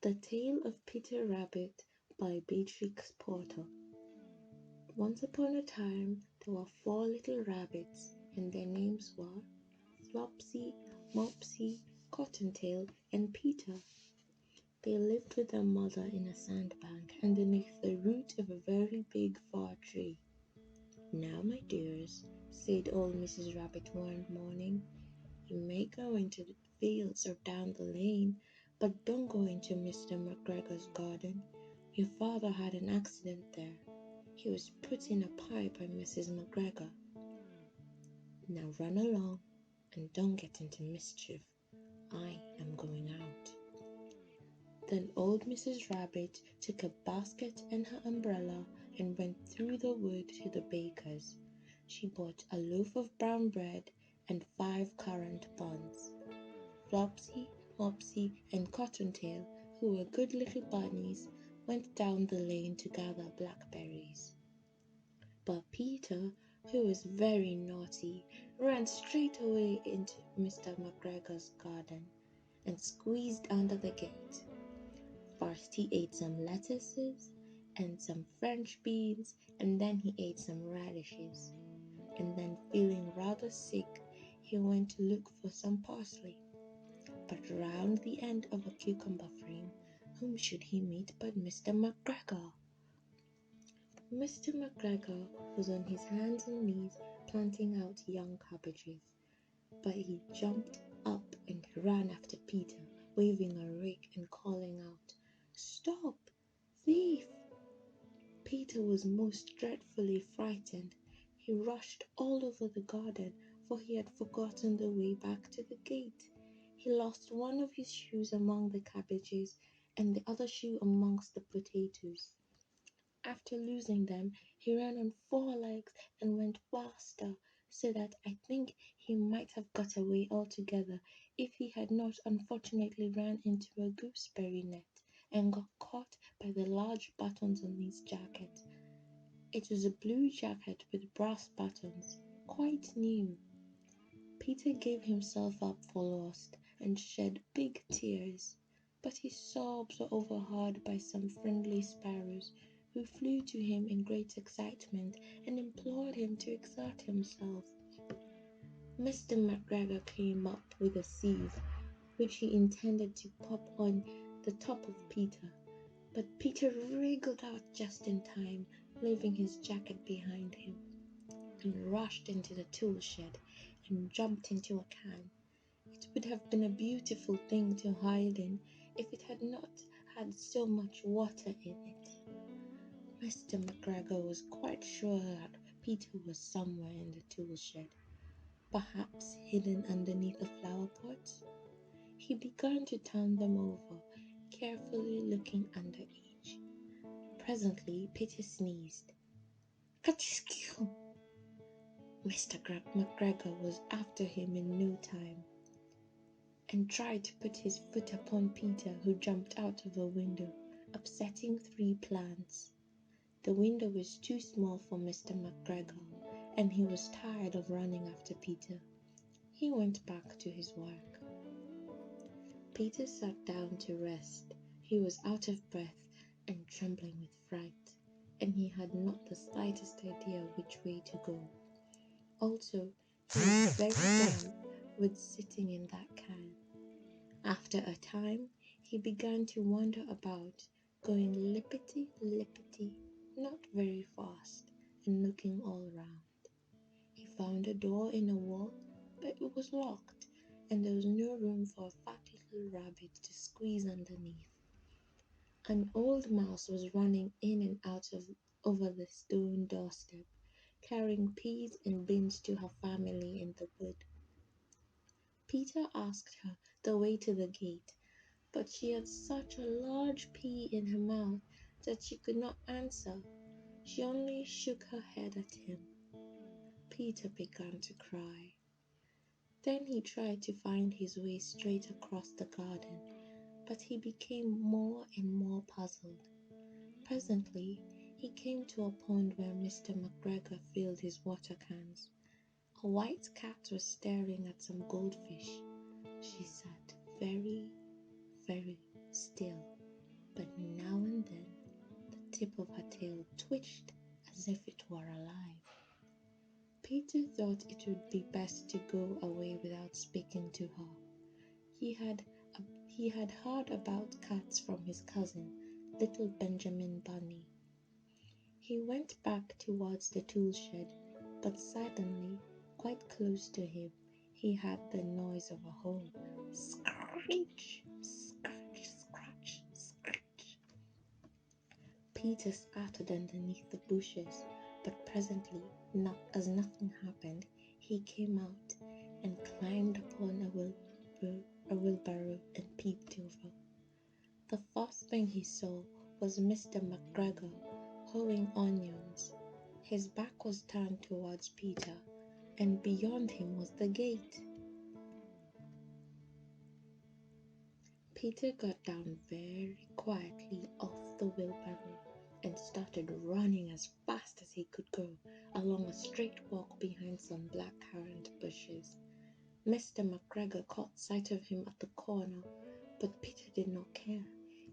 The Tale of Peter Rabbit by Beatrix Potter. Once upon a time, there were four little rabbits, and their names were Flopsy, Mopsy, Cottontail, and Peter. They lived with their mother in a sandbank underneath the root of a very big fir tree. "Now, my dears," said old Mrs. Rabbit one morning, "you may go into the fields or down the lane, but don't go into Mr. McGregor's garden. Your father had an accident there. He was put in a pipe by Mrs. McGregor. Now run along and don't get into mischief. I am going out." Then old Mrs. Rabbit took a basket and her umbrella and went through the wood to the baker's. She bought a loaf of brown bread and 5 currant buns. Flopsy, Mopsy, and Cottontail, who were good little bunnies, went down the lane to gather blackberries. But Peter, who was very naughty, ran straight away into Mr. McGregor's garden and squeezed under the gate. First he ate some lettuces and some French beans, and then he ate some radishes. And then, feeling rather sick, he went to look for some parsley. But round the end of a cucumber frame, whom should he meet but Mr. McGregor? Mr. McGregor was on his hands and knees planting out young cabbages, but he jumped up and ran after Peter, waving a rake and calling out, "Stop, thief!" Peter was most dreadfully frightened. He rushed all over the garden, for he had forgotten the way back to the gate. He lost one of his shoes among the cabbages and the other shoe amongst the potatoes. After losing them, he ran on 4 legs and went faster, so that I think he might have got away altogether if he had not unfortunately ran into a gooseberry net and got caught by the large buttons on his jacket. It was a blue jacket with brass buttons, quite new. Peter gave himself up for lost and shed big tears, but his sobs were overheard by some friendly sparrows, who flew to him in great excitement and implored him to exert himself. Mr. McGregor came up with a sieve, which he intended to pop on the top of Peter, but Peter wriggled out just in time, leaving his jacket behind him, and rushed into the tool shed and jumped into a can. It would have been a beautiful thing to hide in if it had not had so much water in it. Mr. McGregor was quite sure that Peter was somewhere in the tool shed, perhaps hidden underneath the flower pots. He began to turn them over, carefully looking under each. Presently Peter sneezed. "Ka-choo!" Mr. McGregor was after him in no time, and tried to put his foot upon Peter, who jumped out of a window, upsetting 3 plants. The window was too small for Mr. McGregor, and he was tired of running after Peter. He went back to his work. Peter sat down to rest. He was out of breath and trembling with fright, and he had not the slightest idea which way to go. Also, he was very damp with sitting in that can. After a time, he began to wander about, going lippity-lippity, not very fast, and looking all round. He found a door in a wall, but it was locked, and there was no room for a fat little rabbit to squeeze underneath. An old mouse was running in and out over the stone doorstep, carrying peas and beans to her family in the wood. Peter asked her the way to the gate, but she had such a large pea in her mouth that she could not answer. She only shook her head at him. Peter began to cry. Then he tried to find his way straight across the garden, but he became more and more puzzled. Presently, he came to a pond where Mr. McGregor filled his water cans. A white cat was staring at some goldfish. She sat very, very still. tip of her tail twitched as if it were alive. Peter thought it would be best to go away without speaking to her. He had heard about cats from his cousin, little Benjamin Bunny. He went back towards the tool shed, but suddenly, quite close to him, he heard the noise of a hoe. Scratch, scratch, scratch, scratch. Peter scattered underneath the bushes, but presently, as nothing happened, he came out and climbed upon a wheelbarrow and peeped over. The first thing he saw was Mr. McGregor hoeing onions. His back was turned towards Peter, and beyond him was the gate. Peter got down very quietly off the wheelbarrow and started running as fast as he could go along a straight walk behind some blackcurrant bushes. Mr. McGregor caught sight of him at the corner, but Peter did not care.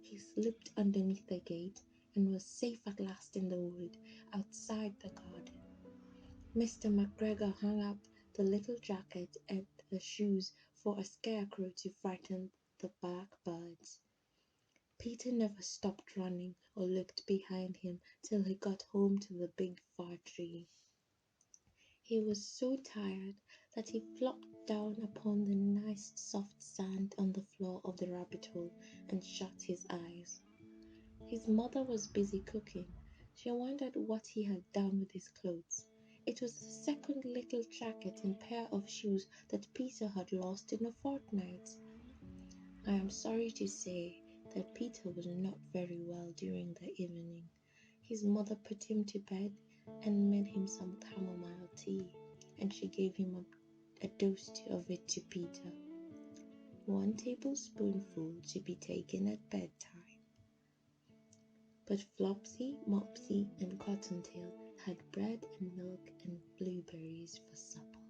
He slipped underneath the gate and was safe at last in the wood outside the garden. Mr. McGregor hung up the little jacket and the shoes for a scarecrow to frighten the blackbirds. Peter never stopped running or looked behind him till he got home to the big fir tree. He was so tired that he flopped down upon the nice soft sand on the floor of the rabbit hole and shut his eyes. His mother was busy cooking. She wondered what he had done with his clothes. It was the second little jacket and pair of shoes that Peter had lost in a fortnight. I am sorry to say that Peter was not very well during the evening. His mother put him to bed and made him some chamomile tea, and she gave him a dose of it to Peter. 1 tablespoonful to be taken at bedtime. But Flopsy, Mopsy, and Cottontail had bread and milk and blueberries for supper.